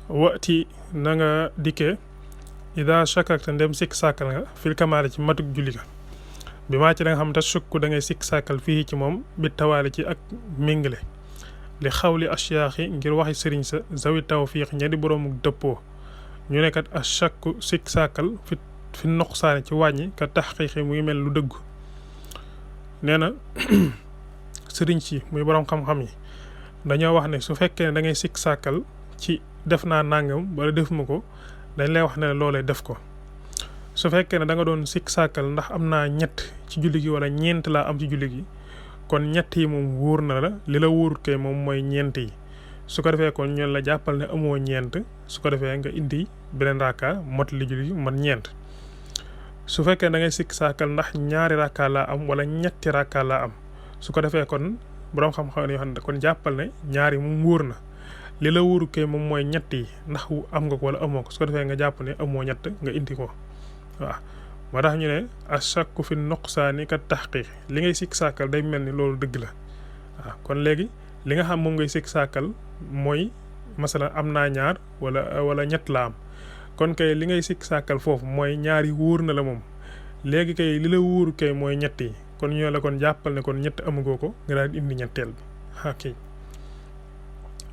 wati na nga dikkee ida shakakta ndem sikk sàkkal nga fil kamaale ci matuk julli ga bi maa ci da nga xam te sukk da ngay sikk sàkkal fii ci moom bi tawaale ci ak méngale li xawli ashyaaxi ngir waxi sëriñ sa zawi tawfiix ña di boroomu dëppoo ñu ne kat ashakku sikk sàkkal fi noqsaani ci wàññi ka taxqiiqi muy mel lu dëggu nee na sëriñ si muy boroom xam-xam yi dañoo wax ne su fekkee ne da ngay sikk sàkkal ci def naa nangam wala def ma ko dañ lay wax ne loolee def ko su fekkee ne da nga doon sikk sàkkal ndax am naa ñett ci julli gi wala ñeent laa am ci julli gi kon ñett yi moom wóor na la li la wóorut kay moom mooy ñeent yi su ko defee kon ñoon la jàppal ne amoo ñeent su ko defee nga indi beneen raaka mot li julli gi man ñeent su fekkee da ngay sikk sàkkal ndax ñaari raaka laa am wala ñetti raaka laa am su ko defee kon boroom xam-xam yoo xam ne kon jàppal ne ñaari moom wóor na li la wóoru kay moom mooy ñett yi ndax am nga ko wala amoo ko su ko defee nga jàpp ne amoo ñett nga indi ko waaw moo tax ñu ne ashakku fi nuqsaani ka taxqiq li ngay sikk sàkkal day mel ni loolu dëgg la waaw kon léegi li nga xam moom ngay sikk sàkkal mooy masalan am naa ñaar wala ñett la am kon kay li ngay sikk sàkkal foofu mooy ñaar yi wóor na la moom léegi kay li la wóoru kay mooy ñett yi kon ñoo la kon jàppal ne kon ñett amagoo ko nga daal indi ñetteel bi ok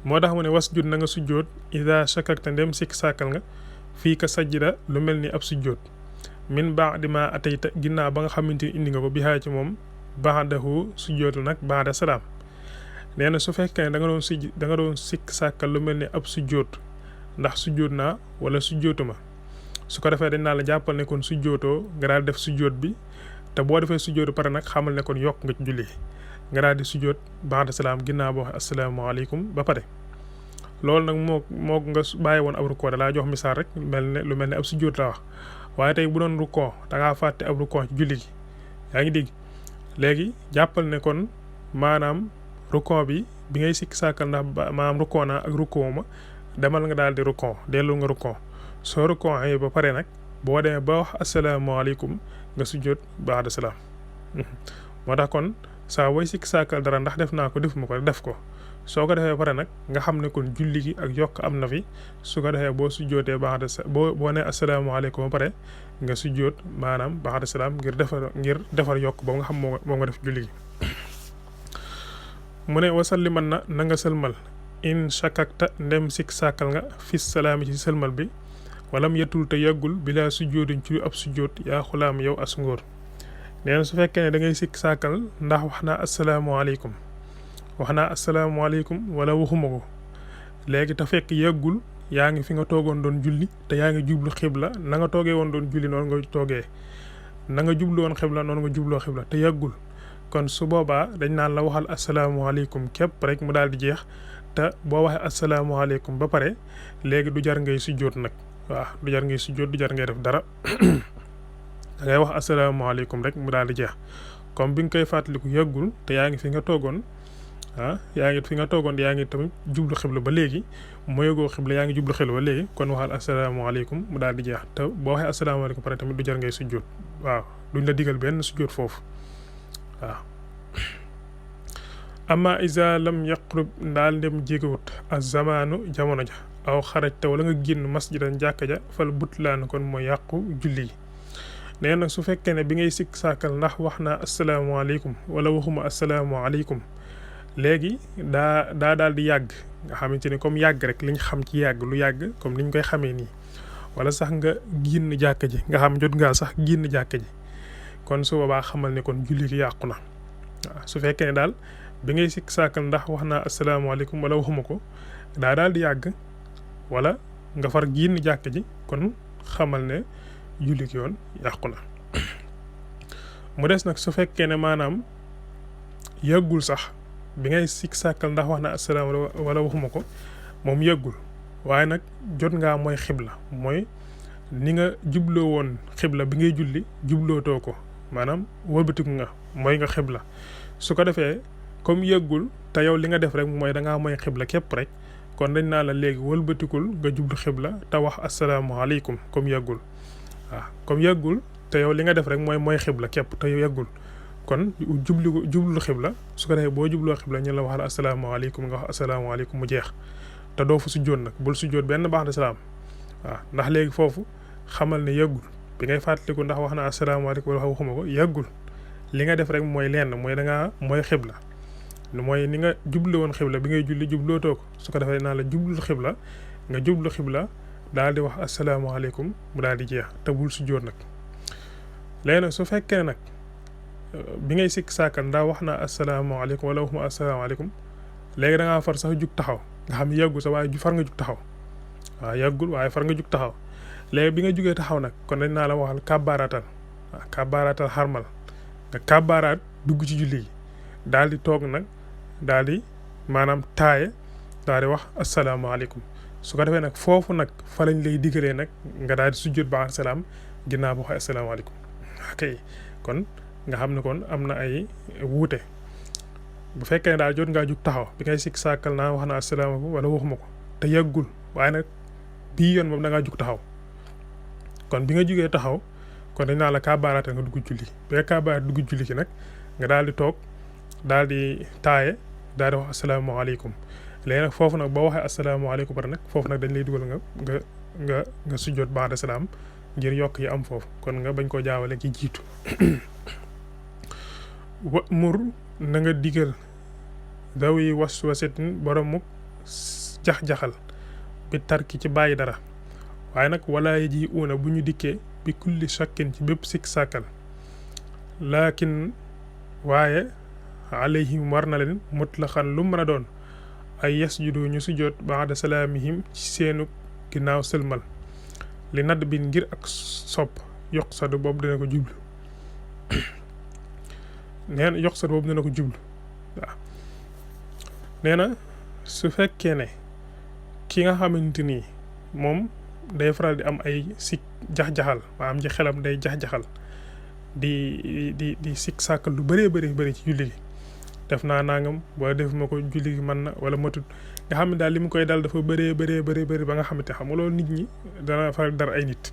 moo tax mu ne wasjud na nga sujjóot ida shakakta ndem sikk sàkkal nga fii ka sajjida lu mel ni ab sujjóot min ba'di ma atayta ginnaaw ba nga xamante ni indi nga ko bi xaay ci moom ba'dahu sujjóotu nag ba'da salaam nee na su fekkee ne da nga doon sikk sàkkal lu mel ni ab sujjóot ndax sujjóot naa wala sujjóotuma su ko defee dañ naa la jàppal ne kon sujjóotoo nga daal def sujjóot bi te boo defee sujjóotu pare nag xamal ne kon yokk nga ci julli nga daal di sujjóot ba'da salaam ginnaaw boo waxee asalaamaaleykum ba pare loolu nag moo nga bàyyi woon ab rukkoo da laa jox misaal rek lu mel ne ab sujjóot laa wax waaye tey bu doon rukkoo da ngaa fàtte ab rukkoo ci julli gi yaa ngi dégg léegi jàppal ne kon maanaam rukkoo bi ngay sikk sàkkal ndax maanaam rukkoo naa ak rukkoo ma demal nga daal di rukkoo dellu nga rukkoo soo rukkoo ba pare nag boo demee ba wax asalaamaaleykum nga sujjóot ba'da salaam moo tax kon saa booy sikk sàkkal dara ndax def naa ko defuma ko def ko soo ko defee pare nag nga xam ne kon julli gi ak yokk am na fi su ko defee boo sujjootee boo ne asalaamaaleykum ba pare nga sujjoot maanaam ba'da salaam ngir defar yokk boobu nga xam moo nga def julli gi mu ne wasalliman na nga sëlmal in shakakta ndem sikk sàkkal nga fis salaami ci sëlmal bi walam yetul te yàggul bilaa sujjoodin ci ab sujjoot yaa xulaam yow as ngóor nee na su fekkee ne da ngay sikk sàkkal ndax wax naa asalaamaaleykum wala waxuma ko léegi te fekk yàggul yaa ngi fi nga toogoon doon julli te yaa ngi jublu xibla na nga toogee woon doon julli noonu nga toogee na nga jublu woon xibla noonu nga jubloo xibla te yàggul kon su boobaa dañ naan la waxal asalaamaaleykum képp rek mu daal di jeex te boo waxee asalaamaaleykum ba pare léegi du jar ngay sujjóot nag waaw du jar ngay sujjóot du jar ngay def dara da ngay wax asalaamaaleykum rek mu daal di jeex comme bi nga koy fàttaliku yàggul te yaa ngi fi nga toogoon yaa ngi tamit jublu xibla ba léegi moyogoo xibla yaa ngi jublu xibla ba léegi kon waxal asalaamaaleykum mu daal di jeex te boo waxee asalaamaaleykum pare tamit du jar ngay sujjóot waaw duñ la digal benn sujjóot foofu waaw amma isa lam yaqrub ndaal ndem jégawut az-zamaanu jamono ja aw xarajta wala nga génn masjidan jàkka ja fal butlaan kon mooy yàqu julli yi nee na su fekkee ne bi ngay sikk sàkkal ndax wax naa asalaamaaleykum wala waxuma asalaamaaleykum léegi daa daal di yàgg nga xamante ni comme yàgg rek liñ xam ci yàgg lu yàgg comme niñ koy xamee nii wala sax nga génn jàkka ji nga xam jot ngaa sax génn jàkka ji kon su boobaa xamal ne kon julli gi yàqu na waaw su fekkee ne daal bi ngay sikk sàkkal ndax wax naa asalaamaaleykum wala waxuma ko daa daal di yàgg wala nga far génn jàkka ji kon xamal ne julli gi yoon yàqu na mu des nag su fekkee ne maanaam yàggul sax bi ngay sikk sàkkal ndax wax na asalaam wala waxuma ko moom yàggul waaye nag jot ngaa mooy xibla mooy ni nga jubloo woon xibla bi ngay julli jublootoo ko maanaam wëlbatiku nga mooy nga xibla su ko defee comme yàggul te yow li nga def rek mooy da ngaa mooy xibla képp rek kon dañ naa la léegi wëlbatikul nga jublu xibla te wax asalaamaaleykum comme yàggul waaw comme yàggul te yow li nga def rek mooy xibla képp te yow yàggul kon jublu xibla su ko defee boo jubloo xibla ñu la waxal asalaamaaleykum nga wax asalaamaaleykum mu jeex te doo fa sujjóot nag bul sujjóot benn ba'da salaam waaw ndax léegi foofu xamal ne yàggul bi ngay fàttaliku ndax wax na asalaamaaleykum wala waxuma ko yàggul li nga def rek mooy lenn mooy da ngaa mooy xibla mooy ni nga jublu woon xibla bi ngay julli jublootoo ko su ko defee naa la jublul xibla nga jublu xibla daal di wax asalaamaaleykum mu daal di jeex te bul sujjóot nag léegi nag su fekkee nag bi ngay sikk sàkkal ndax wax naa asalaamaaleykum wala waxuma asalaamaaleykum léegi da ngaa far sax jug taxaw nga xam yàggul sax waaye far nga jug taxaw waaw yàggul waaye far nga jug taxaw léegi bi nga jugee taxaw nag kon dañ naa la waxal kàbbaaraatal waaw kàbbaaraatal xarmal nga kàbbaaraat dugg ci julli gi daal di toog nag daal di maanaam taaye daal di wax asalaamaaleykum su ko defee nag foofu nag fa lañ lay digalee nag nga daal di sujjóot ba'da salaam ginnaaw ba waxee asalaamaaleykum ok kon nga xam ne kon am na ay wuute bu fekkee ne daal jot ngaa jug taxaw bi ngay sikk sàkkal naa wax na asalaamaaleykum wala waxuma ko te yàggul waaye nag bii yoon moom da ngaa jug taxaw kon bi nga jugee taxaw kon dañ naa la kàbbaaraatal nga dugg julli bi nga kàbbaaraat dugg julli ki nag nga daal di toog daal di taaye daal di wax asalaamaaleykum léegi nag foofu nag boo waxee asalaamaaleykum pare nag foofu nag dañ lay dugal nga sujjóot ba'da salaam ngir yokk yi am foofu kon nga bañ koo jaawale ci jiitu wa mur na nga digal dawi waswasatin boromuk jax-jaxal bi tarki ci bàyyi dara waaye nag wala ji una bu ñu dikkee bi kulli shakkin ci bépp sikk sàkkal laakin waaye alayhim war na leen mutlaqan lu mën a doon ay yasjudu ñu sujjoot ba'da salaamihim ci seenu ginnaaw sëlmal li nadd bi ngir ak sopp yoqsadu boobu dina ko jublu nee na yoqsadu boobu dina ko jublu waaw nee na su fekkee ne ki nga xamante ni moom day faral di am ay sikk jax-jaxal maanaam ci xelam day jax-jaxal di sikk sàkkal lu bëree bëri ci julli gi def naa nangam wala def ma ko julli gi mën na wala matut nga xam ne daal li mu koy dal dafa bëree ba nga xamante xam nga loolu nit ñi dana faral dar ay nit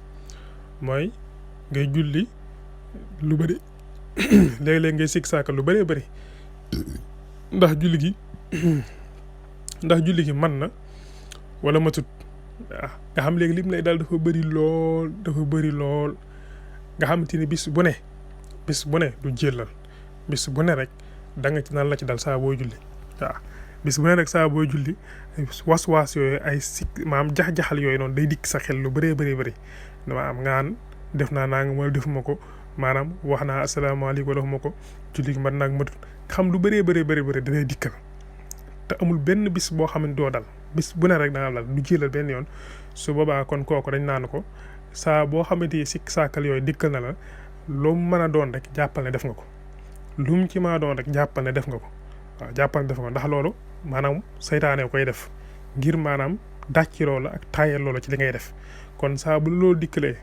mooy ngay julli lu bëri léeg-léeg ngay sikk sàkkal lu bëree bëri ndax julli gi mën na wala matut waaw nga xam léegi lim lay daal dafa bëri lool nga xamante ni bis bu ne du jëlal bis bu ne rek da nga ci nan la ci dal saa booy julli waaw bis bu ne rek saa booy julli was-was yooyu ay sikk maam jax-jaxal yooyu noonu day dikk sa xel lu bëree dama am ngaan def naa naa nga wala defuma ko maanaam wax naa asalaamaaleykum wala waxuma ko julli gi man naag matut nga xam lu bëree danay dikkal te amul benn bis boo xam ne doo dal bis bu ne rek da nga dal du jëlal benn yoon su boobaa kon kooku dañ naan ko saa boo xamante sikk sàkkal yooyu dikkal na la lu mu mën a doon rek jàppal ne def nga ko lu mu ci mën a doon rek jàppal ne def nga ko waaw jàppal ne def nga ko ndax loolu maanaam saytaane koy def ngir maanaam dàcc loola ak taayal loola ci li ngay def kon saa bu loolu dikkalee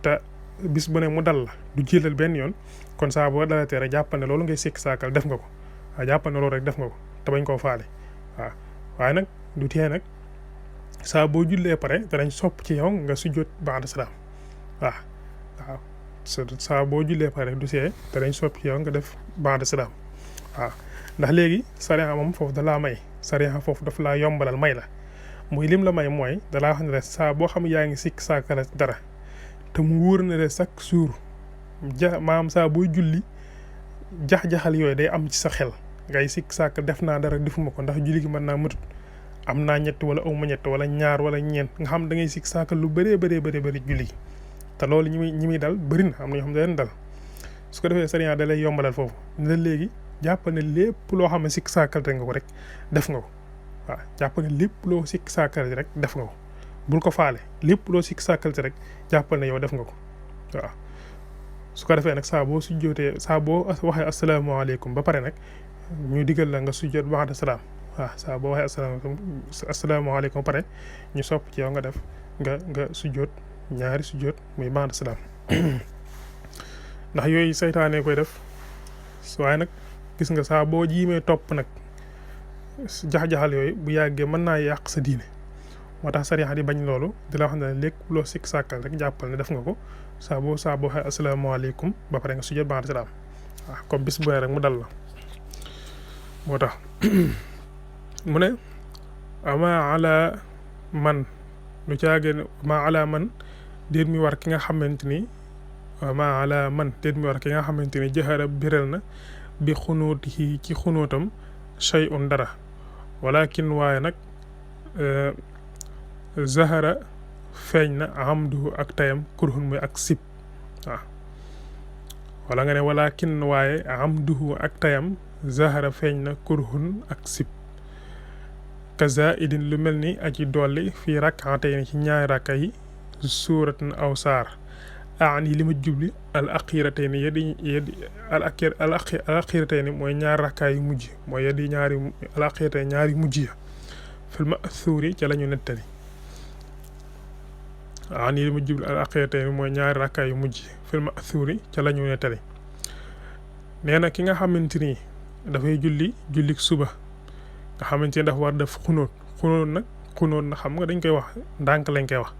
te bis bu ne mu dal la du jëlal benn yoon kon saa boo dalatee rek jàppal ne loolu ngay sikk sàkkal def nga ko waaw jàppal ne loolu rek def nga ko te bañ koo faale waaw waaye nag du tee nag saa boo jullee pare danañ sopp ci yow nga sujjóot ba'da salaam waaw saa boo jullee pare du see danañ sopp ci yow nga def ba'da salaam waaw ndax léegi sariya moom foofu dalaa may sariya foofu daf laa yombalal may la muy lim la may mooy dalaa wax ne rek saa boo xam yaa ngi sikk sàkkal dara te mu wóor na rek chaque jour maanaam saa booy julli jax-jaxal yooyu day am ci sa xel ngay sikk sàkkal def naa dara defuma ko ndax julli gi mën naa matut am naa ñett wala awma ñett wala ñaar wala ñeent nga xam da ngay sikk sàkkal lu bëree julli gi te loolu ñi muy dal bëri na am na ñoo xam ne leen dal su ko defee sariya da lay yombalal foofu ne léegi jàppal ne lépp loo xam ne sikk sàkkal nga ko rek def nga ko waaw jàppal ne lépp loo sikk sàkkal rek def nga ko bul ko faale lépp loo sikk sàkkal rek jàppal ne yow def nga ko waaw su ko defee nag saa boo sujjootee saa boo waxee asalaamaaleykum ba pare nag ñu digal la nga sujjoot ba'da salaam waaw saa boo waxee asalaamaaleykum ba pare ñu sopp ci yow nga def nga sujjoot ñaari sujjoot muy ba'da salaam ndax yooyu saytaane koy def waaye nag gis nga saa boo jiimee topp nag jax-jaxal yooyu bu yàggee mën naa yàq sa diine moo tax sariya di bañ loolu di la wax ne lépp loo sikk sàkkal rek jàppal ne def nga ko saa boo waxee asalaamaaleykum ba pare nga sujjoot ba'da salaam waaw comme bis bu ne rek mu dal la moo tax mu ne ama ala man lu caageen ma ala man déet mi war ki nga xamante ni ma ala man déet mi war ki nga xamante ni jahara biral na bi xunuutihi ci xunóotam shay'un dara walakin waaye nag zahara feeñ na amduhu ak tayam kurhun muy ak sib waaw wala nga ne walakin waaye amduhu ak tayam zahara feeñ na kurhun ak sib kaza idin lu mel ni aji dolli fii rak'atayn ci ñaari rakka yi suuratan aw saar ani li ma jubli al axiratayni al axiratayni mooy ñaari rakka yu mujj mooy yadi ñaari al axiratayni ñaari mujj ya fil ma'thuri ca la ñu nettali ani li ma jubli al axiratayni mooy ñaari rakka yu mujj fil ma'thuri ca la ñu nettali nee na ki nga xamante ni dafay jullik suba nga xamante ni dafa war def xunóot nag xam nga dañ koy wax ndànk lañ koy wax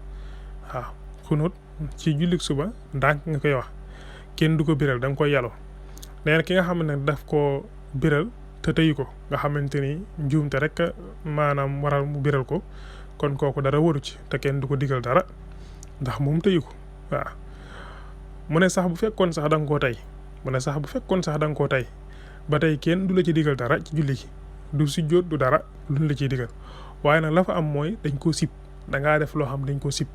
waaw xunóot ci jullik suba ndànk nga koy wax kenn du ko biral da nga koy yaloo nee na ki nga xam ne daf koo biral te tëyu ko nga xamante ni njuumte rek maanaam waral mu biral ko kon kooku dara waru ci te kenn du ko digal dara ndax moom tëyu ko waaw mu ne sax bu fekkoon sax da nga koo tey ba tey kenn du la ci digal dara ci julli gi du sujjóot du dara luñ la ciy digal waaye nag la fa am mooy dañ koo sib dangaa def loo xam dañ koo sib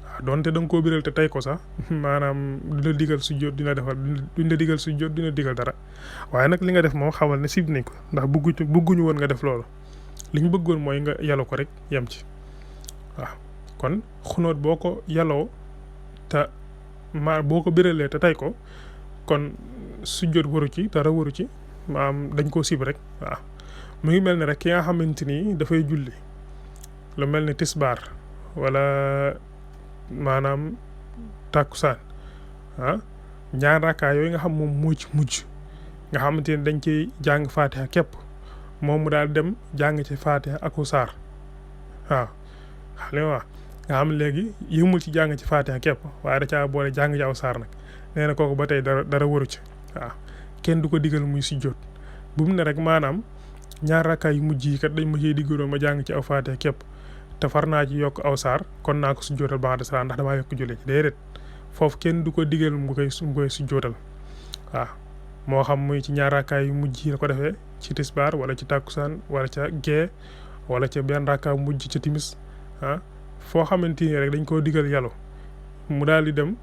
waaw donte da nga koo biral te tey ko sax maanaam du la digal sujjóot dina defal duñ la digal sujjóot dina digal dara waaye nag li nga def moom xamal ne sib nañ ko ndax bëgguñu woon nga def loolu li ñu bëggoon mooy nga yaloo ko rek yem ci waaw kon xunóot boo ko yaloo te boo ko biralee te tey ko kon sujjóot waru ci dara waru ci maanaam dañ koo sib rek waaw mu ngi mel ne rek ki nga xamante ni dafay julli lu mel ni tisbaar wala maanaam tàkkusaan ñaar rakkaa yooyu nga xam moom moo ci mujj nga xamante ni dañ ciy jàng faatiha képp moom mu daal dem jàng ci faatiha aku saar waaw nga xam léegi yëmul ci jàng ci faatiha képp waaye da caa boole jàng ci aw saar nag nee na kooku ba tey dara waru ci waaw kenn du ko digal muy sujjóot bu mu ne rek maanaam ñaar rakkaay yu mujj yi kat dañ ma ciy diggaloo ma jàng ci aw faatiha képp te far naa ci yokk aw saar kon naa ko sujjóotal ba'da salaam ndax damaa yokk julli ci déedéet foofu kenn du ko digal mu koy sujjóotal waaw moo xam muy ci ñaar rakkaay yu mujj yi la ko defee ci tisbaar wala ci tàkkusaan wala ca gee wala ca benn rakkaa mujj ca timis foo xamante ni rek dañ koo digal yàlla mu daal di dem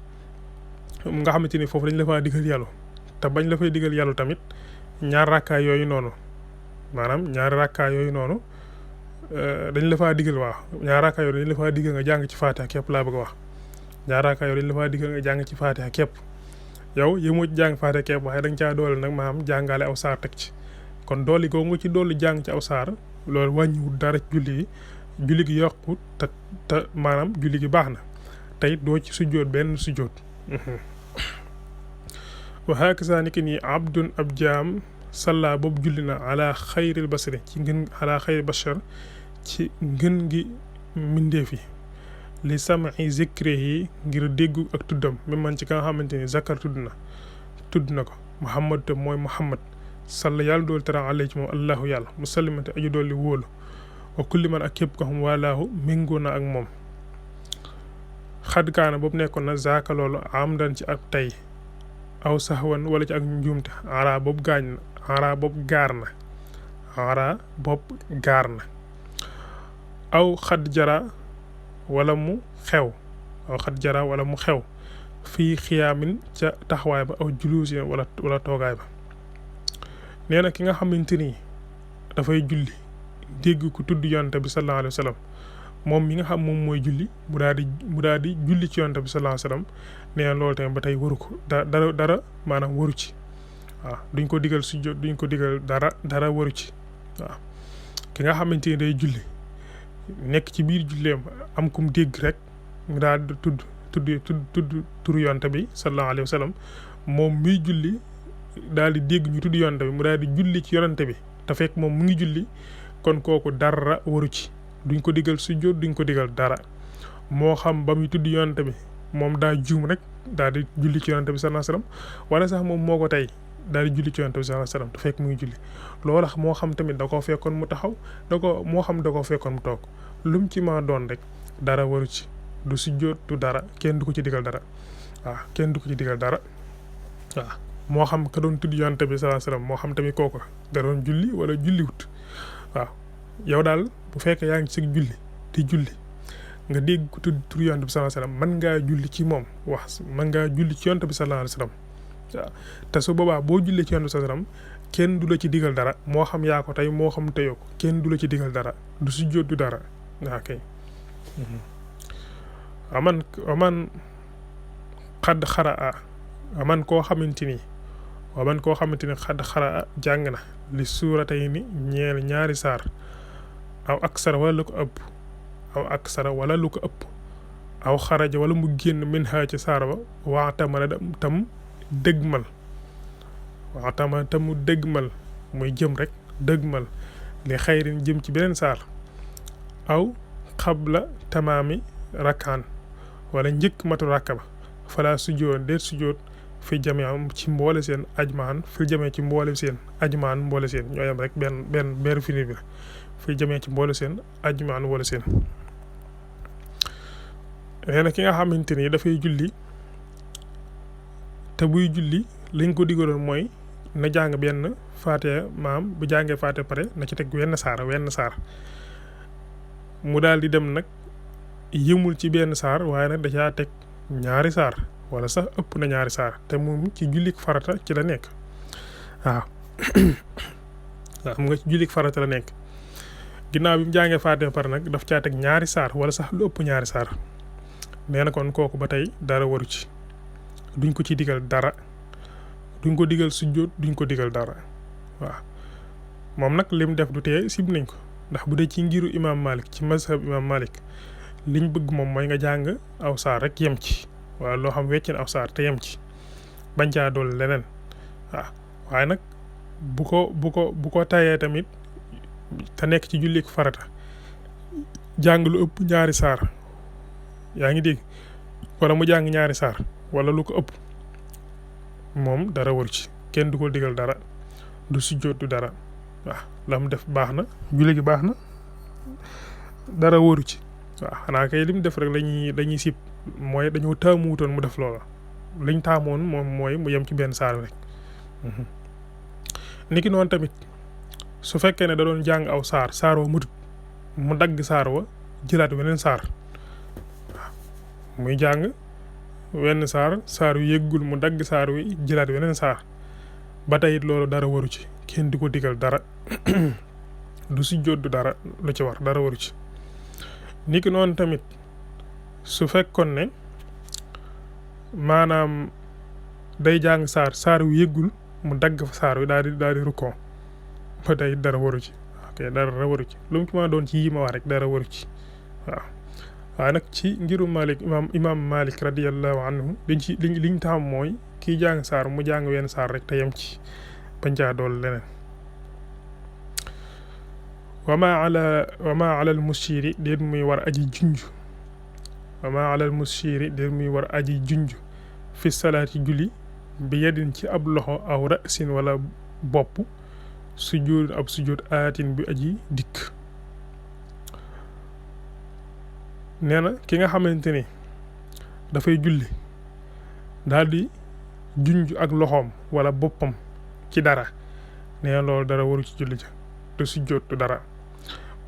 nga xamante ni foofu dañ la faa digal yàlla te bañ la fay digal yàlla tamit ñaar rakkaay yooyu noonu maanaam ñaari rakkaay yooyu noonu dañ la faa digal ñaar rakkaay yooyu dañ la faa digal nga jàng ci faatiha képp laa bëgg a wax ñaar rakkaay yooyu dañ la faa digal nga jàng ci faatiha képp yow yëmoo ci jàng faatiha képp waaye da nga caa doole nag maanaam jàngale aw saar teg ci kon dooli googu nga ci doolu jàng ci aw saar loolu wàññiwut dara ci julli gi yokku te maanaam julli gi baax na tey doo ci sujjóot benn sujjóot wa hakaza ni ki nii abdun ab jaam salla boobu julli na ala xayril basari ci ngën gi mbindeef yi li sam'i zikrihi ngir déggu ak tuddam mi man ci ka nga xamante ni zakar tudd na ko muhammad te mooy muhammad salla yàlla doolu tara alay ci moom allahu yàlla musallimante aju dool li wóolu wa kulli man ak képp ko xam walaahu méngoo na ak moom xadd kaana boobu nekkoon na zaaka loolu am dan ci ak tey aw saxwan wala ci ak njuumte ara boobu gaar na aw xadd jara wala mu xew fii xiyaamin ca taxawaay ba aw juluus wala toogaay ba nee na ki nga xamante ni dafay julli dégg ko tudd yonent bi sallallahu alayhi wa sallam moom mi nga xam moom mooy julli mu daal di julli ci yonent bi sallallahu alayhi wa sallam nee na loolu tamit ba tey waru ko dara maanaam waru ci waaw duñ ko digal sujjóot duñ ko digal dara waru ci waaw ki nga xamante ni day julli nekk ci biir julleem am kum dégg rek mu daal di tudd turu yonent bi sallallahu alayhi wa sallam moom miy julli daal di dégg ñu tudd yonent bi mu daal di julli ci yonent bi te fekk moom mu ngi julli kon kooku dara waru ci duñ ko digal sujjóot duñ ko digal dara moo xam ba muy tudd yonent bi moom daa juum rek daal di julli ci yonent bi sallallahu alayhi wasallam wala sax moom moo ko tey daal di julli ci yonent bi sallallahu alayhi wasallam te fekk muy julli loola moo xam tamit da koo fekkoon mu taxaw moo xam da koo fekkoon mu toog lu mu ci ma doon rek dara waru ci du sujjóot du dara kenn du ko ci digal dara waaw kenn du ko ci digal dara waaw moo xam ka doon tudd yonent bi sallallahu alayhi wasallam moo xam tamit kooku da doon julli wala julliwut waaw yow daal bu fekkee yaa ngi ci julli di julli nga dégg ko tudd tur yonent bi sallallahu alayhi wasallam mën ngaa julli ci moom mën ngaa julli ci yonent bi sallallahu alayhi wasallam waaw te su boobaa boo jullee ci yonent bi sallallahu alayhi wasallam kenn du la ci digal dara moo xam yaa ko tey moo xam teyoo ko kenn du la ci digal dara du sujjóot du dara waaw kay aman xadd xaraa aman koo xamante ni xadd xaraa jàng na li suuratay ni ñeel ñaari saar aw aksara wala lu ko ëpp aw xaraja wala mu génn min haa ci saar ba waxtamana tam dëgmal mu dëgmal muy jëm rek dëgmal li xayrin jëm ci beneen saar aw xabla tamaami rakkaan wala njëkk matu rakka ba fala sujjoon déet sujjoot fi jamee ci mboole seen ajmaan fi jamee ci mboole seen ajmaan mboole seen ñoo yam rek benn fini bi la fi jamee ci mboole seen ajmaan wala seen nee na ki nga xamante ni dafay julli te buy julli liñ ko digaloon mooy na jàng benn faatiha maam bu jàngee faatiha pare na ci teg wenn saar mu daal di dem nag yëmul ci benn saar waaye nag da caa teg ñaari saar wala sax ëpp na ñaari saar te moom ci jullik farata ci la nekk waaw xam nga ci jullik farata la nekk ginnaaw bi mu jàngee faatiha pare nag daf caa teg ñaari saar wala sax lu ëpp ñaari saar nee na kon kooku ba tey dara waru ci duñ ko ci digal dara duñ ko digal sujjóot duñ ko digal dara waaw moom nag lim def du tee sib nañ ko ndax bu dee ci ngiru imam Malik ci mazhab imam Malik liñ bëgg moom mooy nga jàng aw saar rek yem ci wala loo xam wecc na aw saar te yem ci bañ caa dool leneen waaw waaye nag bu ko tayee tamit te nekk ci jullik farata jàng lu ëpp ñaari saar yaa ngi dégg wala mu jàng ñaari saar wala lu ko ëpp moom dara waru ci kenn du ko digal dara du sujjóot du dara waaw la mu def baax na julli gi baax na dara waru ci waaw xanaa kay li mu def rek lañuy sib mooy dañoo taamuwutoon mu def loola liñ taamoon moom mooy mu yem ci benn saar rek niki noonu tamit su fekkee ne da doon jàng aw saar wa mutut mu dagg saar wa jëlaat weneen saar waaw muy jàng wenn saar wi yëggul mu dagg saar wi jëlaat weneen saar ba tey it loolu dara waru ci kenn di ko digal dara du sujjóot du dara lu ci war dara waru ci niki noonu tamit su fekkoon ne maanaam day jàng saar wi yëggul mu dagg fa saar wi daal di rukkoo ba tey dara waru ci ok dara waru ci lu mu ci ma doon ci yi ma wax rek dara waru ci waaw waaye nag ci ngiru Malik imam Malik radiyallahu anhu liñ taxam mooy kiy jàng saar mu jàng wenn saar rek te yem ci bañ caa dool leneen wama ala al mushiri déet muy war aji junj wama ala al mushiri déet muy war aji junj fi salaati julli bi yedin ci ab loxo aw rasin wala bopp sujjóot ab sujjóot aatin bi aji dikk nee na ki nga xamante ni dafay julli daal di junj ak loxoom wala boppam ci dara nee na loolu dara waru ci julli ja te sujjóot du dara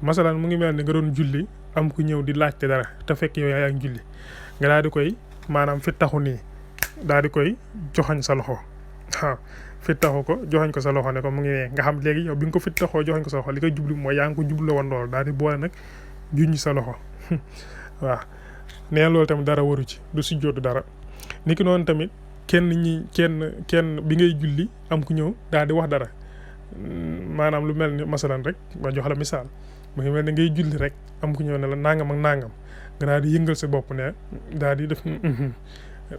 masalan mu ngi mel ni nga doon julli am ku ñëw di laajte dara te fekk yow yaa ngi julli nga daal di koy maanaam fi taxu nii daal di koy joxañ sa loxo waaw fi taxu ko joxañ ko sa loxo ne ko mu ngi ne nga xam léegi yow bi nga ko fi taxoo joxañ ko sa loxo li koy jublu mooy yaa ngi ko jublu woon loolu daal di boole nag junj sa loxo waaw nee loolu tamit dara waru ci du sujjóot du dara niki noonu tamit kenn bi ngay julli am ku ñëw daal di wax dara maanaam lu mel ni masalan rek ma jox la misaal mu ngi mel ni ngay julli rek am ku ñëw ne la nangam ak nangam nga daal di yëngal sa bopp ne daal di def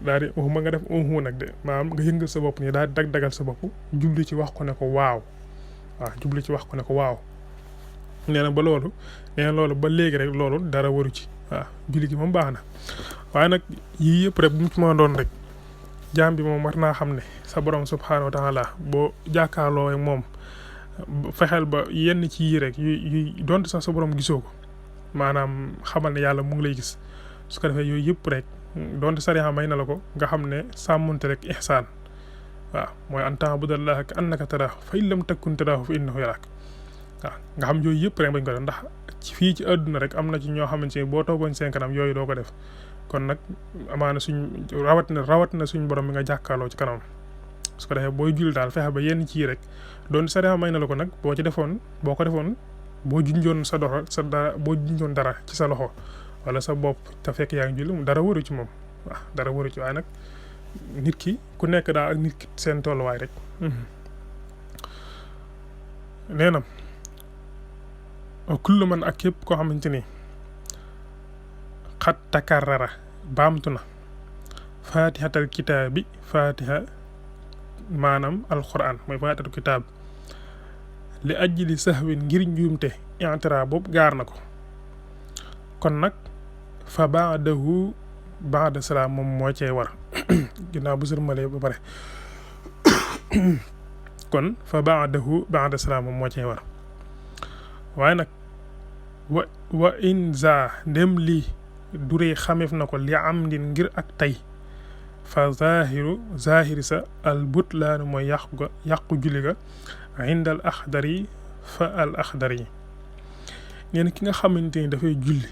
daal di waxuma nga def nag de maanaam nga yëngal sa bopp ne daal di dagal sa bopp jubli ci wax ko ne ko waaw jubli ci wax ko ne ko waaw nee na ba loolu ba léegi rek loolu dara waru ci waaw julli gi moom baax na waaye nag yii yëpp rek bu mu ci mën a doon rek jaam bi moom war naa xam ne sa borom subhaanahu wa taala boo jàkkaarloo ak moom fexeel ba yenn ci yii rek yuy donte sax sa borom gisoo ko maanaam xamal ne yàlla mu ngi lay gis su ko defee yooyu yëpp rek donte sariya may na la ko nga xam ne sàmmunte rek ihsaan waaw mooy an ta'budallaha ka annaka taraahu fa in lam takun taraahu fa innahu yaraak waaw nga xam yooyu yëpp rek bañ ko def ndax fii ci àdduna rek am na ci ñoo xamante ni boo toogoon seen kanam yooyu doo ko def kon nag amaana rawat na suñ borom mi nga jàkkaarloo ci kanam su ko defee booy julli daal fexe ba yenn ci rek doon sariya may na la ko nag boo ko defoon boo junjoon sa doxo boo junjoon dara ci sa loxo wala sa bopp te fekk yaa ngi julli dara waru ci moom waaw dara waru ci waaye nag nit ki ku nekk daal ak nit ki seen tolluwaay rek nee na kullu man ak képp koo xamante ni xat takarrara baamtu na fatihatal kitaabi fatiha maanaam alquran mooy fatihatul kitaab li ajli sahwin ngir njuumte i'tira boobu gaar na ko kon nag fa ba'da salaam moom moo cee war ginnaaw bu sërmalee ba pare kon fa ba'da salaam moom moo cee war waaye nag wa in ndem lii duree xameef na ko li am ndin ngir ak tey fa zahiri sa al butlaanu mooy yàqu julli ga indal axdari fa al axdari nee na ki nga xamante ni dafay julli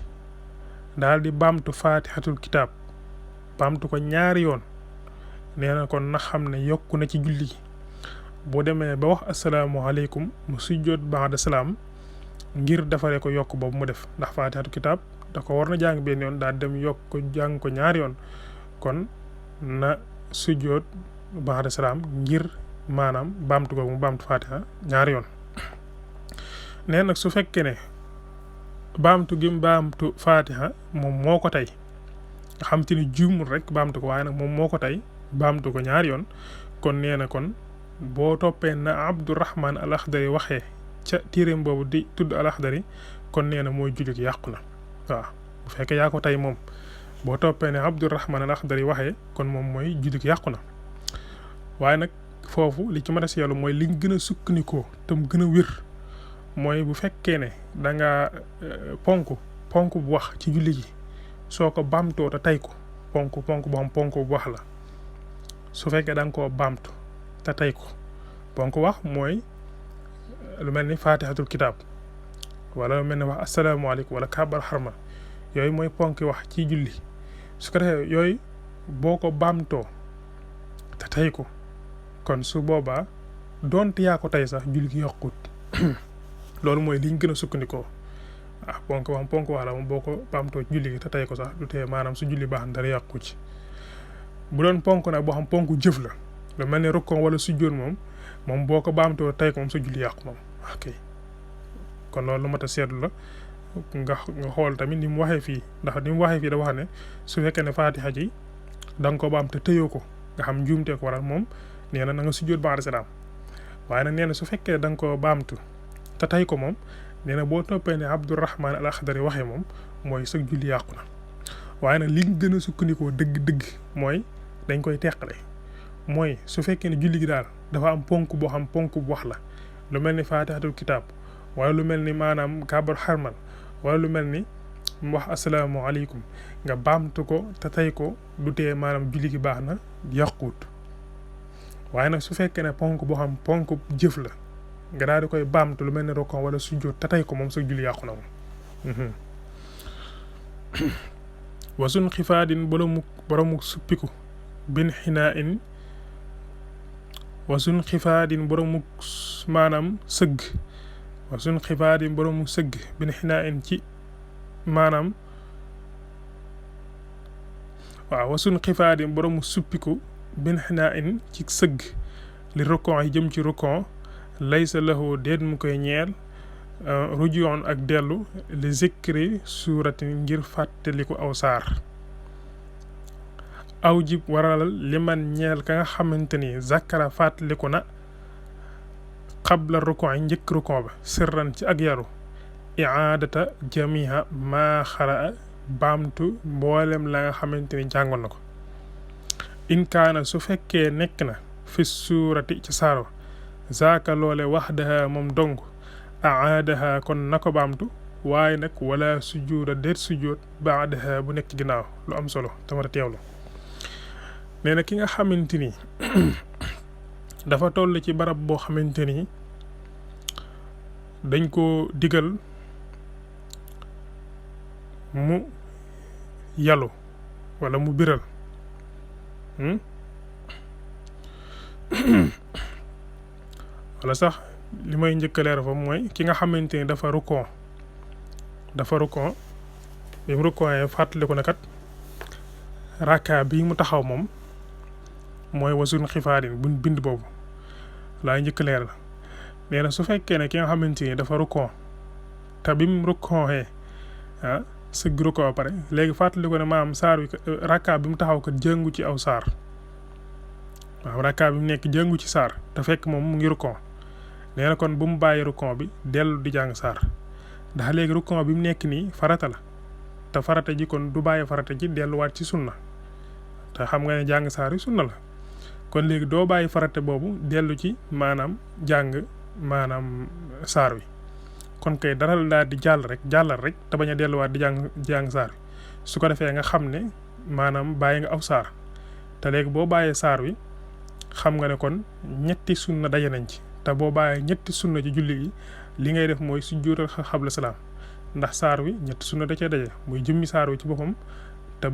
daal di baamtu fatihatul kitaab baamtu ko ñaari yoon nee na kon na xam ne yokku na ci julli gi bu demee ba wax asalaamualeykum mu sujjoot ba'da salaam ngir defaree ko yokk boobu mu def ndax fatihatul kitaab da ko war na jàng benn yoon daal dem yokk ko jàng ko ñaari yoon kon na sujjoot ba'da salaam ngir maanaam baamtu ko mu baamtu fatiha ñaari yoon nee nag su fekkee ne baamtu gi mu baamtu fatiha moom moo ko tey nga xam te ni juumul rek baamtu ko waaye nag moom moo ko tey baamtu ko ñaari yoon kon nee na kon boo toppee na Abdurrahman al Akhdari waxee ca tiireem boobu di tudd al Akhdari kon nee na mooy julli gi yàqu na waaw bu fekkee yaa ko tey moom boo toppee ne Abdurrahman al Akhdari waxee kon moom mooy julli gi yàqu na waaye nag foofu li ci mën a seetlu mooy liñ gën a sukkandikoo te mu gën a wér mooy bu fekkee ne da nga ponk bu wax ci julli gi soo ko baamtoo te tey ko ponk boo xam ponk bu wax la su fekkee da nga koo baamtu te tey ko ponk wax mooy lu mel ni fatihatul kitaab wala lu mel ni wax asalaamaaleykum wala kàbbar xarma yooyu mooy ponk wax ci julli su ko defee yooyu boo ko baamtoo te tey ko kon su boobaa donte yaa ko tey sax julli gi yokkut loolu mooy liñ gën a sukkandikoo ponk wax la moom boo ko baamtoo ci julli gi te tey ko sax du tee maanaam su julli baax na dara yàqu ci bu doon ponk nag boo xam ponk jëf la lu mel ni rukkoon wala sujjóot moom boo ko baamtoo tey ko moom sa julli yàqu moom ok kon loolu lu mat a seetlu la nga xool tamit ni mu waxee fii ndax ni mu waxee fii da wax ne su fekkee ne faatiha ji da nga ko baam te tëyoo ko nga xam njuumtee ko waral moom nee na nga sujjóot ba'da salaam waaye nag nee na su fekkee da nga ko baamtu te tey ko moom nee na boo toppee ne Abdurrahman al Akhdari waxee moom mooy sa julli yàqu na waaye nag liñ gën a sukkandikoo dëgg-dëgg mooy dañ koy teqale mooy su fekkee ne julli gi daal dafa am ponk boo xam ponk bu wax la lu mel ni fatihatul kitaab wala lu mel ni maanaam kàbbar xarmal wala lu mel ni mu wax asalaamaaleykum nga baamtu ko te tey ko du tee maanaam julli gi baax na yàquut waaye nag su fekkee ne ponk boo xam ponk jëf la nga daal di koy baamtu lu mel ni rokon wala sujjóot te tey ko moom sa julli yàqu na moom wasun xifaadin boromuk suppiku bin xinaa in wasun xifaadin boromuk maanaam sëgg wasun xifaadin boromuk sëgg bin xinaa in ci maanaam waaw wasun xifaadin boromuk suppiku bin xinaa in ci sëgg li rokon yi jëm ci rokon laysa lahu déet mu koy ñeel rujuun ak dellu li zikri suurati ngir fàttaliku aw saar aw jib waralal li man ñeel ka nga xamante ni zakara fàttaliku na xabla rukon yi njëkk rukon ba sirran ci ak yaru iaadata jamiha maa xaraa baamtu mboolem la nga xamante ni jàngoon na ko in kaana su fekkee nekk na fi suurati ci saaro zaaka loole waxdaha moom dong aadaha kon na ko baamtu waaye nag wala sujuuda déet sujuud baadaha bu nekk ginnaaw lu am solo tamara teewlu nee na ki nga xamante ni dafa toll ci barab boo xamante ni dañ ko digal mu yalu wala mu biral wala sax li may njëkk a leer fa mooy ki nga xamante ni dafa rukon bi mu rukoonee fàttaliku na kat rakka bi mu taxaw moom mooy wasun xifaadin buñ bind boobu laay njëkk leer la nee na su fekkee ne ki nga xamante ni dafa rukon te bi mu rukoonee sëgg rukoo ba pare léegi fàttaliku ne maam saar wi rakka bi mu taxaw kat jëngu ci aw saar waaw rakka bi mu nekk jëngu ci saar te fekk moom mu ngi rukon nee na kon bu mu bàyyi rukon bi dellu di jàng saar ndax léegi rukon bi mu nekk nii farata la te farata ji kon du bàyyi farata ji delluwaat ci sunna te xam nga ne jàng saar yi sunna la kon léegi doo bàyyi farata boobu dellu ci maanaam jàng maanaam saar wi kon kay dara la daal di jàllal rek te bañ a delluwaat di jàng saar wi su ko defee nga xam ne maanaam bàyyi nga aw saar te léegi boo bàyyee saar wi xam nga ne kon ñetti sunna daje nañ ci te boo bàyyee ñetti sunna ci julli gi li ngay def mooy sujjóotal xabla salaam ndax saar wi ñetti sunna da cee daje muy jëmmi saar wi ci boppam te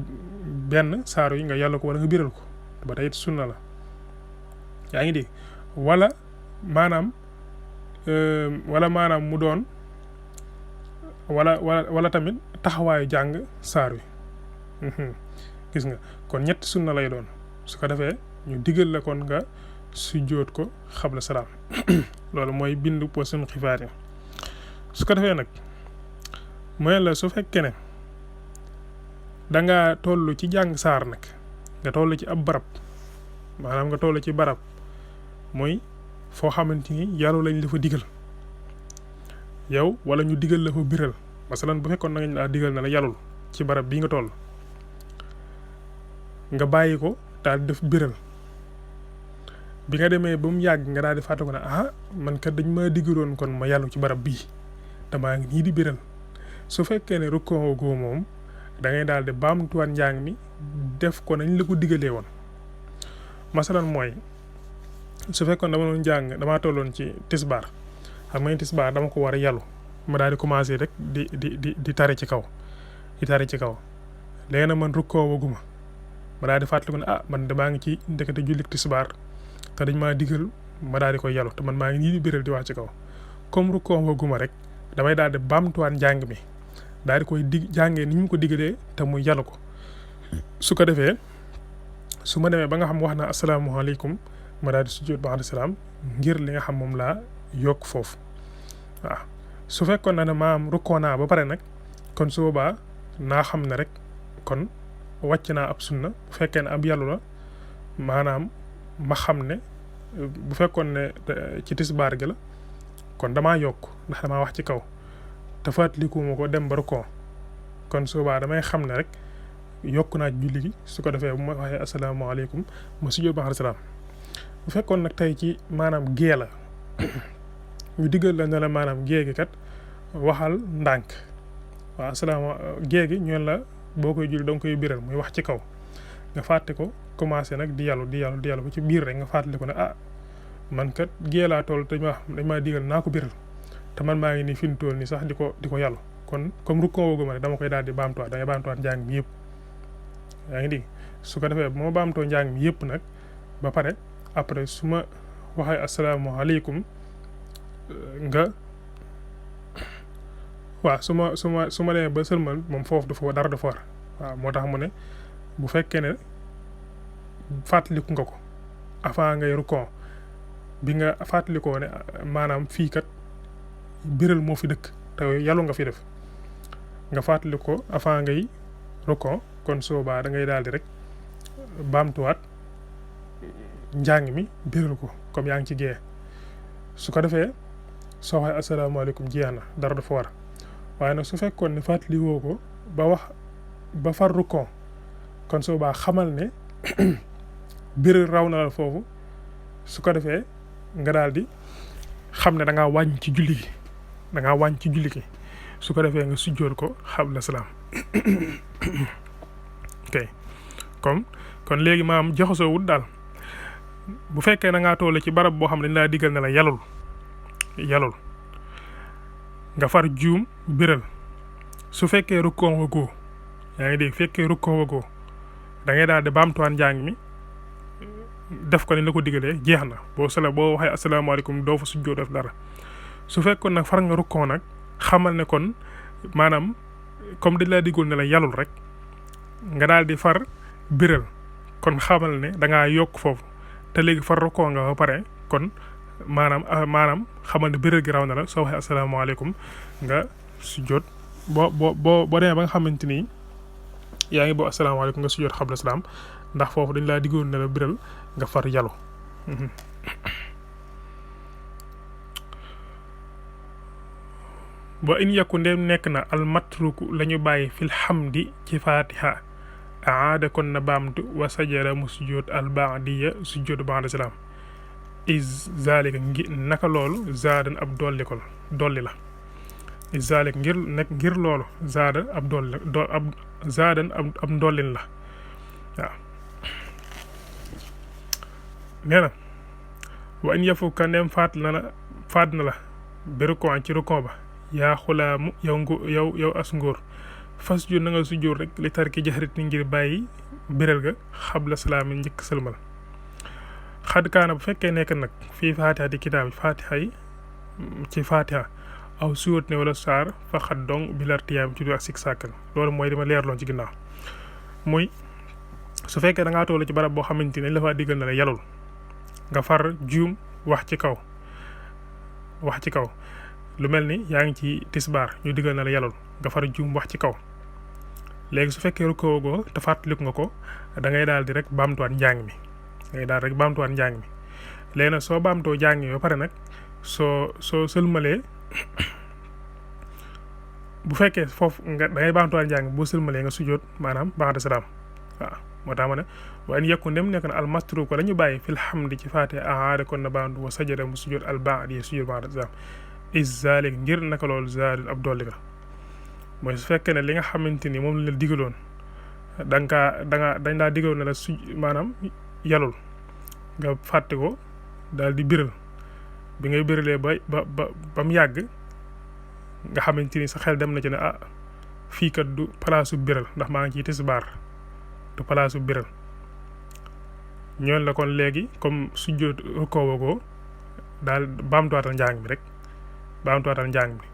benn saar wi nga yàlla ko wala nga biral ko ba tey it sunna la yaa ngi dégg wala maanaam mu doon wala tamit taxawaayu jàng saar wi gis nga kon ñetti sunna lay doon su ko defee ñu digal la kon nga sujjóot ko xabla salaam loolu mooy bindu wasun xifaar yi su ko defee nag mooy la su fekkee ne danga toll ci jàng saar nag nga toll ci ab barab maanaam nga toll ci barab mooy foo xamante ni yàlla lañ la fa digal yow wala ñu digal la fa biral masalan bu fekkoon na nga laa digal na la yàllul ci barab bii nga toll nga bàyyi ko daal di def biral bi nga demee ba mu yàgg nga daal di fàtte ko ne man kat dañ ma digaloon kon ma yàllu ci barab bii damaa ngi nii di biral su fekkee ne rukkoo goo moom da ngay daal di baamtuwaat njàng mi def ko nañ la ko digalee woon masalan mooy su fekkoon dama doon jàng damaa tolloon ci tisbaar xam nga tisbaar dama ko war a yàllu ma daal di commencé rek di tari ci kaw léegi nag man rukkoo waguma ma daal di fàttaliku ne man damaa ngi ci ndekete jullit tisbaar te dañ maa digal ma daal di koy yàllu te man maa ngi nii di biral di wax ci kaw comme rukkoo waguma rek damay daal di baamtuwaat njàng mi daal di koy jàngee ni ñu ko digalee te muy yàllu ko su ko defee su ma demee ba nga xam wax naa asalaamaaleykum ma daal di sujjóot ba'da salaam ngir li nga xam moom laa yokk foofu waaw su fekkoon na ne maam rukkoo naa ba pare nag kon su boobaa naa xam ne rek kon wàcc naa ab sunna bu fekkee ne ab yàllu la maanaam ma xam ne bu fekkoon ne ci tisbaar gi la kon damaa yokk ndax damaa wax ci kaw te fàttalikuma ko dem ba rukkoo kon su boobaa damay xam ne rek yokk naa julli gi su ko defee bu ma waxee asalaamaaleykum ma sujjóot ba'da salaam bu fekkoon nag tey ci maanaam gée la ñu diggal la ne la maanaam gée gi kat waxal ndànk waaw gée gi ñoon la boo koy julli danga koy biral muy wax ci kaw nga fàtte ko commencé nag di yàllu ba ci biir rek nga fàttali ko ne man kat gée laa toll dañ maa digal naa ko biral te man maa ngi nii fi mu toll nii sax di ko yàllu kon comme rukkoo woogu ma rek dama koy daal di baamtuwaat da ngay baamtuwaat njàng mi yëpp yaa ngi dégg su ko defee bu ma baamtoo njàng mi yëpp nag ba pare après su ma waxee asalaamaaleykum nga waaw su ma demee ba sëlmal moom foofu dafa dara dafa war waaw moo tax mu ne bu fekkee ne fàttaliku nga ko avant ngay rukkoo bi nga fàttalikoo ne maanaam fii kat biral moo fi dëkk te yàllu nga fi def nga fàttali ko avant ngay rukkoo kon soobaa da ngay daal di rek baamtuwaat njàng mi biral ko comme yaa ngi ci gée su ko defee soo waxee asalaamaaleykum jeex na dara dafa war waaye nag su fekkoon ne fàttali woo ko ba wax ba far rukkoo kon soobaa xamal ne biral raw na la foofu su ko defee nga daal di xam ne da ngaa wàññi ci julli gi su ko defee nga sujjoot ko xabla salaam ok kon léegi maam jaxasoo wut daal bu fekkee da ngaa toll ci barab boo xam ne dañ laa digal ne la yalul nga far juum biral su fekkee rukkoo nga góo yaa ngi dégg fekkee rukkoo nga góo da ngay daal di baamtuwaan njàng mi def ko ni la ko digalee jeex na boo waxee asalaamaaleykum doo fa sujjoo def dara su fekkoon nag far nga rukkoo nag xamal ne kon maanaam comme dañ laa digoon ne la yalul rek nga daal di far biral kon xamal ne da ngaa yokk foofu te léegi far rukkoo nga ba pare kon maanaam xamal ne biral gi raw na la soo waxee asalaamaaleykum nga sujjoot boo demee ba nga xamante ni yaa ngi boo asalaamaaleykum nga sujjoot xabla salaam ndax foofu dañ laa diggoon ne la biral nga far yalu ba in yakku ndem nekk na almatruku la ñu bàyyi fil xamdi ci fatiha aada kon na baamtu wa sajara mu sujjoot al baadiya sujjoot ba'da salaam is zalika naka loolu zaadan ab dolli la is zalika ngir loolu zaada ab zaadan ab ndollin la waaw nee na wa in yafuka ndem faat na la bi rukon ci rukon ba yaa xulaamu yow as ngóor fas ju na nga sujjóot rek li tarki jaxarit ni ngir bàyyi biral ga xabla salaami njëkk sëlmal xad kaana bu fekkee nekk nag fii fatiha di kitaab fatiha yi ci fatiha aw suwat ne wala saar fa xat dong bi lartiyaam ci du ak sik sàkkal loolu mooy dama leerloon ci ginnaaw muy su fekkee da ngaa toll ci barab boo xamante ne la faa diggal na la yalul nga far juum wax ci kaw lu mel ni yaa ngi ci tisbaar ñu diggal na la yalul nga far juum wax ci kaw léegi su fekkee rukkoo goo te fàttaliku nga ko da ngay daal di rek baamtuwaat njàng mi léegi nag soo baamtoo njàng mi ba pare nag soo sëlmalee bu fekkee foofu da ngay baamtuwaat njàng mi boo sëlmalee nga sujjoot maanaam ba'da salaam waaw moo tax ma ne wa in yakun dem nekk na almastru ko la ñu bàyyi fil hamdi ci faate aada kon na baamtu wa sajada mu sujjoot al ba'di sujjoot ba'da salaam is zalik ngir naka loolu zaadin ab dolli la mooy su fekkee ne li nga xamante ni moom la digaloon dañ laa digaloon ne la maanaam yalul nga fàtte ko daal di biral bi ngay biralee ba mu yàgg nga xamante ni sa xel dem na ci ne fii kat du palaasu biral ndax maa ngi ciy tisbaar du palaasu biral ñoon la kon léegi comme sujjóot rukkoo daal baamtuwaatal njàng mi rek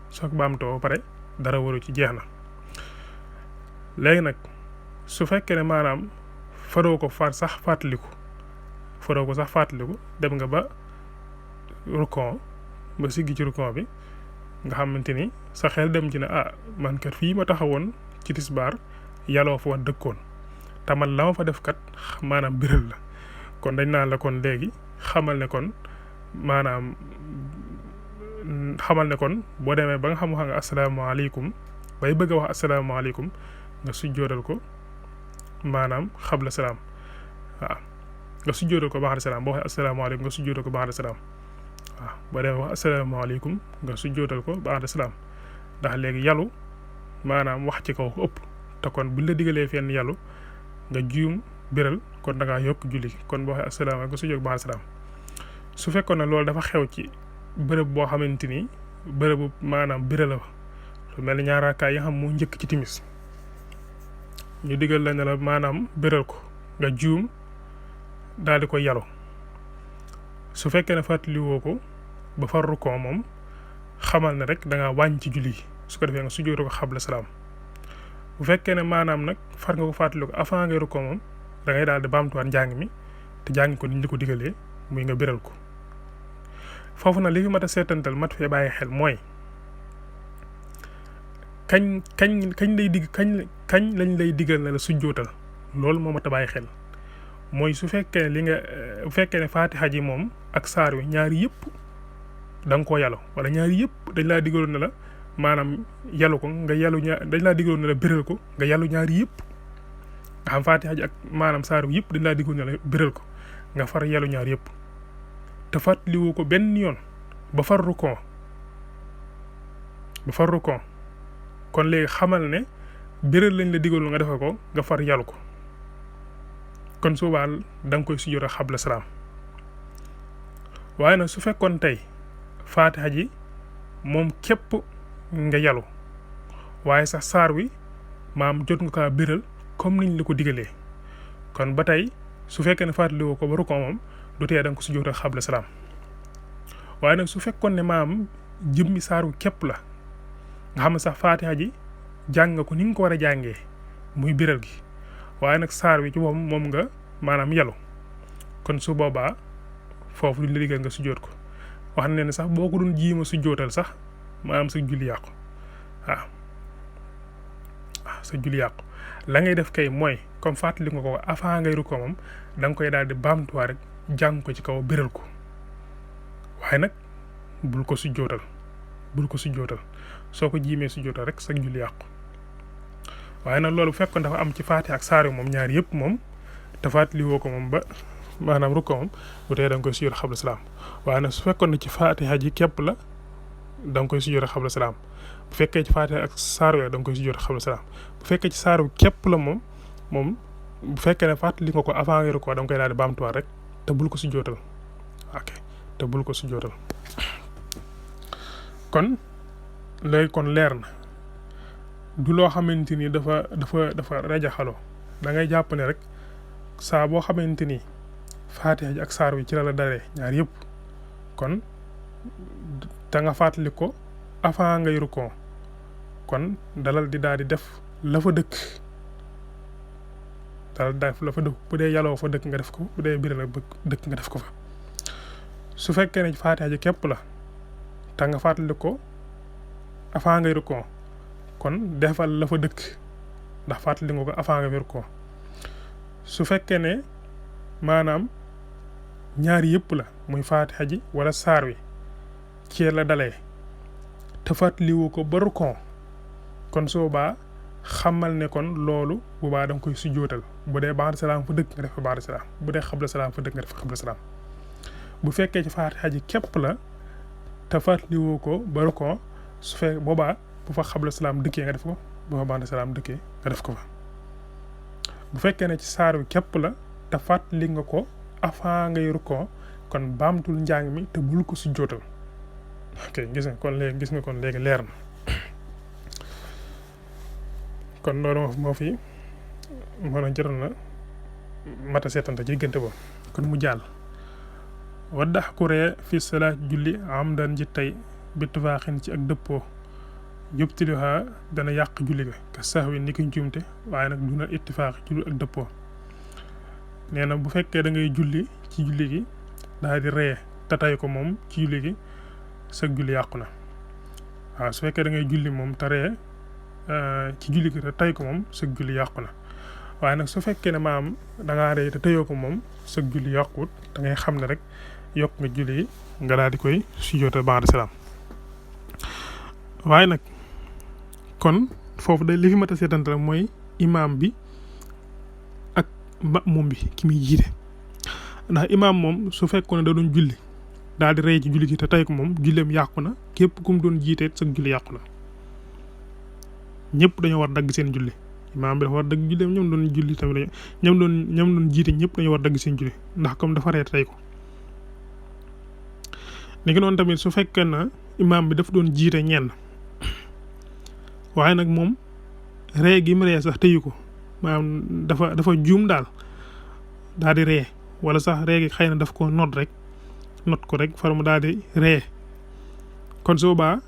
soo ko baamtoo ba pare dara waru ci jeex na léegi nag su fekkee ne maanaam faroo ko sax fàttaliku dem nga ba rukkoo ba siggi ci rukkoo bi nga xamante ni sa xel dem ci ne man kat fii ma taxawoon ci tisbaar yaloo fa woon dëkkoon te man la ma fa def kat maanaam biral la kon dañ naan la kon léegi xamal ne kon boo demee ba nga xam nga asalaamaaleykum bay bëgg a wax asalaamaaleykum nga sujjóotal ko maanaam xabla salaam waaw nga sujjóotal ko ba'da salaam boo waxee asalaamaaleykum nga sujjóotal ko ba'da salaam waaw boo demee wax asalaamaaleykum nga sujjóotal ko ba'da salaam ndax léegi yalu maanaam wax ci kaw ko ëpp te kon buñ la digalee fenn yalu nga juum biral kon da ngaa yokk julli kon boo waxee asalaamaaleykum nga sujjóotal ko ba'da salaam su fekkoon ne loolu dafa xew ci bërëb boo xamante ni bërëbu maanaam biral la lu mel ni ñaar raakaay yi nga xam moo njëkk ci timis ñu digal la ne la maanaam biral ko nga juum daal di ko yalu su fekkee ne fàttaliwoo ko ba farru ko moom xamal ne rek da ngaa wàññi ci julli gi su ko defee nga sujjóotu ko xabla salaam bu fekkee ne maanaam nag far nga ko fàttali ko avant ngay rukkoo moom da ngay daal di baamtuwaat njàng mi te jàng ko niñ la ko digalee muy nga biral ko foofu nag li fi mat a seetantal mat fee bàyyi xel mooy kañ lañ lay digal na la sujjóotal loolu moo mat a bàyyi xel mooy su fekkee bu fekkee ne faatiha ji moom ak saar wi ñaari yëpp da nga koo yàllu wala ñaari yëpp dañ laa digaloon ne la maanaam yàllu ko nga yàllu dañ laa digaloon ne la biral ko nga yàllu ñaari yëpp nga xam faatiha ji ak maanaam saar wi yëpp dañ laa digaloon ne la biral ko nga far yalu ñaar yëpp te fàttaliwu ko benn yoon ba far rukon kon léegi xamal ne biral lañ la digal nga defe ko nga far yalu ko kon suubaa da nga koy sujjóot xabla salaam waaye nag su fekkoon tey faatiha ji moom képp nga yalu waaye sax saar wi maam jot nga kaa biral comme niñ la ko digalee kon ba tey su fekkee ne fàttaliwoo ko ba rukon moom du tee da nga ko sujjóot xabla salaam waaye nag su fekkoon ne maam jëmmi saar wi képp la nga xam ne sax faatiha ji jàng nga ko ni nga ko war a jàngee muy biral gi waaye nag saar wi ci moom nga maanaam yalu kon su boobaa foofu duñ la digal nga sujjóot ko wax na ne sax boo ko doon jiima sujjóotal sax maanaam sa julli yàqu waaw sa julli yàqu la ngay def kay mooy comme fàttali nga ko avant ngay rukkoo moom da nga koy daal di baamtuwaat rek jàng ko ci kaw biral ko waaye nag bul ko sujjóotal soo ko jiimee sujjóotal rek sa julli yàqu waaye nag loolu bu fekkoon dafa am ci faatiha ak saar moom ñaar yëpp moom te fàttaliwoo ko moom ba maanaam rukkoo moom bu tee da nga koy sujjóot xabla salaam waaye nag su fekkoon ne ci faatiha ji képp la da nga koy sujjóot xabla salaam bu fekkee ci faatiha ak saar da nga koy sujjóot xabla salaam bu fekkee ci saar képp la moom bu fekkee ne fàttali nga ko avant nga rukkoo da nga koy daal di baamtuwaat rek te bul ko sujjóotal kon léegi kon leer na du loo xamante ni dafa rajaxaloo da ngay jàpp ne rek saa boo xamante ni faatiha ji ak saar wi ci la dalee ñaar yëpp kon te nga fàttali ko avant ngay rukkoo kon dalal di daal di def la fa dëkk bu dee yaloo fa dëkk nga def ko bu dee biral dëkk nga def ko fa su fekkee ne faatiha ji képp la te nga fàttali ko avant ngay rukkoo kon defal la fa dëkk ndax fàttali nga ko avant nga rukkoo su fekkee ne maanaam ñaari yëpp la muy faatiha ji wala saar wi ci la dalee te fàttaliwu ko ba rukkoo kon soo baa xamal ne kon loolu bu baa da nga koy sujjóotal bu dee ba'da salaam fa dëkk nga def fa ba'da salaam bu dee xabla salaam fa dëkk nga def fa xabla salaam bu fekkee ci faatiha ji képp la te fàttaliwoo ko ba rukkoo su fekk boobaa bu fa xabla salaam dëkkee nga def ko bu fa ba'da salaam dëkkee nga def ko fa bu fekkee ne ci saar wi képp la te fàttali nga ko avant ngay rukkoo kon baamtul njàng mi te bul ko sujjóotal ok gis nga kon léegi leer na kon loolu moo fi mën a jëral na mata seetante ci diggante boobu kon mu jàll waddax ku ree fi salaat julli am daan ji tey bittifaaxin ci ak dëppoo yubtiluha dana yàq julli ga ka sax wi ni ki njuumte waaye nag duna ittifaax ci lu ak dëppoo nee na bu fekkee da ngay julli ci julli gi daal di ree te tay ko moom ci julli gi sa julli yàqu na waaw su fekkee da ngay julli moom te ree ci julli gi te tay ko moom sa julli yàqu na waaye nag su fekkee ne maam da ngaa ree te tayoo ko moom sa julli yàquwut da ngay xam ne rek yokk nga julli gi nga daal di koy sujjóotal ba'da salaam waaye nag kon foofu day li fi mat a seetante rek mooy imaam bi ak ma'muum bi ki muy jiite ndax imaam moom su fekkoon ne da doon julli daal di rey ci julli gi te tey ko moom julleem yàqu na képp ku mu doon jiite sa julli yàqu na ñëpp dañoo war dagg seen julli imaam bi dafa war dagg julleem ñoom doon julli tamit ñoom doon jiite ñëpp dañoo war dagg seen julli ndax comme dafa rey tey ko ni ki noonu tamit su fekkee na imaam bi dafa doon jiite ñenn waaye nag moom ree gi mu ree sax tëyu ko maanaam dafa juum daal di ree wala sax ree gi xëy na daf ko not ko rek far mu daal di ree kon su boobaa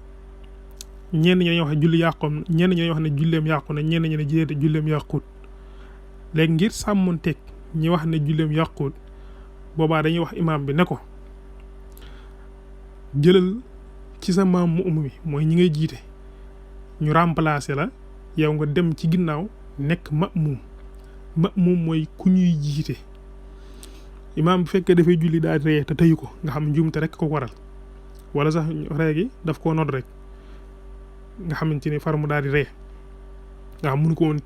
ñenn ñi dañuy wax ne julli yàqoon ñenn ñi dañuy wax ne julleem yàqu na ñenn ñi ne jiite julleem yàquut léegi ngir sàmmonteeg ñi wax ne julleem yàquut boobaa dañuy wax imaam bi ne ko jëlal ci sa maam mu ummi mooy ñi ngay jiite ñu remplacer la yow nga dem ci ginnaaw nekk ma'muum mooy ku ñuy jiite imaam bu fekkee dafay julli daal di ree te tëyu ko nga xam njuumte rek ko waral wala sax ree gi daf koo nodd rek nga xamante ni far mu daal di ree nga xam mënu ko woon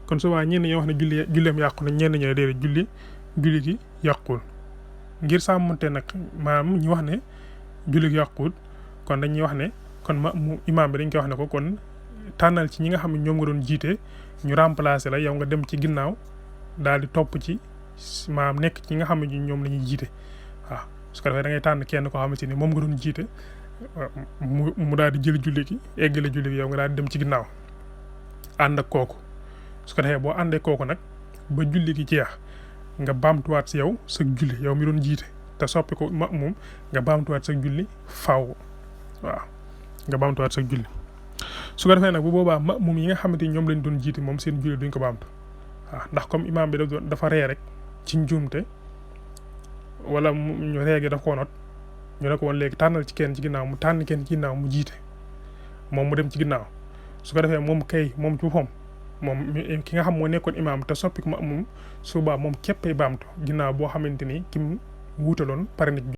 kon su waa ñenn ñoo wax ne julleem yàqu na ñenn ñoo déedéet julli gi yàqul ngir sàmmante nag maanaam ñu wax ne julli gi yàquwut kon dañuy wax ne kon mu imaam bi dañ koy wax ne ko kon tànnal ci ñi nga xam ne ñoom nga doon jiite ñu remplacer la yow nga dem ci ginnaaw daal di topp ci maanaam nekk ci nga xam ne ñoom la ñuy jiite waaw su ko defee da ngay tànn kenn koo xamante ni moom nga doon jiite mu daal di jël julli gi eggale julli gi yow nga daal di dem ci ginnaaw ànd ak kooku su ko defee boo àndee kooku nag ba julli gi jeex nga baamtuwaat si yow sa julli yow mi doon jiite te soppi ko moom nga baamtuwaat sa julli faaw waaw nga baamtuwaat sa julli su ko defee nag bu boobaa moom yi nga xamante ni ñoom lañ doon jiite moom seen julli duñ ko baamtu waaw ndax comme imaam bi dafa ree rek ci njuumte wala ñu reegi daf koo not ñu ne ko woon léegi tànnal ci kenn ci ginnaaw mu tànn kenn ci ginnaaw mu jiite moom mu dem ci ginnaaw su ko defee moom ci boppam moom ki nga xam moo nekkoon imaam te soppi ko moom subaa moom képpay baamtu ginnaaw boo xamante ni ki mu wuutaloon pare nit bi